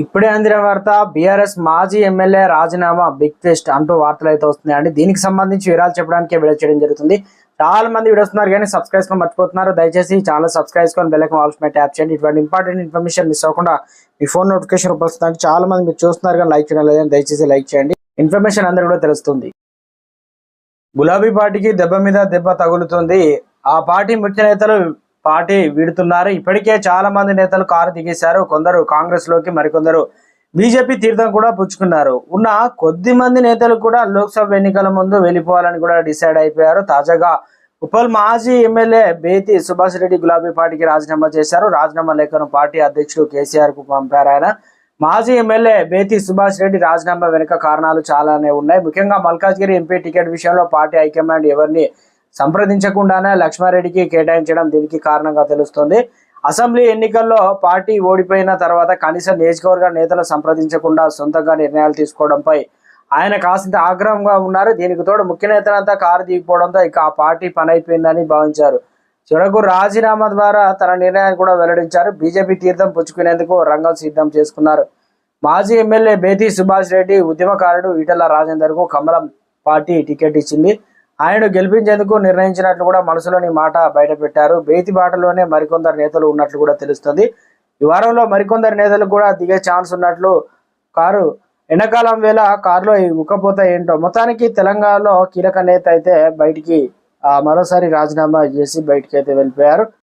ఇప్పుడే అందిన వార్త బీఆర్ఎస్ మాజీ ఎమ్మెల్యే రాజీనామా బిగ్ ట్విస్ట్ అంటూ వార్తలు అయితే వస్తున్నాయండి. దీనికి సంబంధించి వివరాలు చెప్పడానికి వీడియో చేయడం జరుగుతుంది. చాలా మంది వీడియో వస్తున్నారు కానీ సబ్స్క్రైబ్ చేసుకొని మర్చిపోతున్నారు. దయచేసి ఛానల్ సబ్స్క్రైబ్ చేసుకొని బెల్ ఐకాన్ ఆల్ మీద ట్యాప్ చేయండి. ఇటువంటి ఇంపార్టెంట్ ఇన్ఫర్మేషన్ మిస్ అవ్వకుండా మీ ఫోన్ నోటిఫికేషన్ వస్తుంది. చాలా మంది మీరు చూస్తున్నారు కానీ లైక్ చేయడం లేదని దయచేసి లైక్ చేయండి. ఇన్ఫర్మేషన్ అందరూ కూడా తెలుస్తుంది. గులాబీ పార్టీకి దెబ్బ మీద దెబ్బ తగులుతుంది. ఆ పార్టీ ముఖ్య నేతలు పార్టీ వీడుతున్నారు. ఇప్పటికే చాలా మంది నేతలు కారు దిగేశారు. కొందరు కాంగ్రెస్ లోకి, మరికొందరు బీజేపీ తీర్థం కూడా పుచ్చుకున్నారు. ఉన్న కొద్ది మంది నేతలు కూడా లోక్సభ ఎన్నికల ముందు వెళ్ళిపోవాలని కూడా డిసైడ్ అయిపోయారు. తాజాగా ఉప్పల్ మాజీ ఎమ్మెల్యే బేతి సుభాష్ రెడ్డి గులాబీ పార్టీకి రాజీనామా చేశారు. రాజీనామా లేఖను పార్టీ అధ్యక్షుడు కేసీఆర్ కు పంపారు. ఆయన మాజీ ఎమ్మెల్యే బేతి సుభాష్ రెడ్డి రాజీనామా వెనుక కారణాలు చాలానే ఉన్నాయి. ముఖ్యంగా మల్కాజ్గిరి ఎంపీ టికెట్ విషయంలో పార్టీ హైకమాండ్ ఎవరిని సంప్రదించకుండానే లక్ష్మారెడ్డికి కేటాయించడం దీనికి కారణంగా తెలుస్తోంది. అసెంబ్లీ ఎన్నికల్లో పార్టీ ఓడిపోయిన తర్వాత కనీసం నియోజకవర్గ నేతలు సంప్రదించకుండా సొంతంగా నిర్ణయాలు తీసుకోవడంపై ఆయన కాసింత ఆగ్రహంగా ఉన్నారు. దీనికి తోడు ముఖ్య నేతలంతా కారు దిగిపోవడంతో ఇక ఆ పార్టీ పని అయిపోయిందని భావించారు. చివరకు రాజీనామా ద్వారా తన నిర్ణయాన్ని కూడా వెల్లడించారు. బీజేపీ తీర్థం పుచ్చుకునేందుకు రంగం సిద్ధం చేసుకున్నారు. మాజీ ఎమ్మెల్యే బేతి సుభాష్ రెడ్డి ఉద్యమకారుడు ఈటెల రాజేందర్ కు కమలం పార్టీ టికెట్ ఇచ్చింది. ఆయనను గెలిపించేందుకు నిర్ణయించినట్లు కూడా మనసులోని మాట బయటపెట్టారు. బేతి బాటలోనే మరికొందరు నేతలు ఉన్నట్లు కూడా తెలుస్తుంది. ఈ వారంలో మరికొందరు నేతలు కూడా దిగే ఛాన్స్ ఉన్నట్లు కారు ఎండాకాలం వేళ కారులో ఉక్కపోతా ఏంటో. మొత్తానికి తెలంగాణలో కీలక నేత అయితే బయటికి మరోసారి రాజీనామా చేసి బయటికి అయితే వెళ్ళిపోయారు.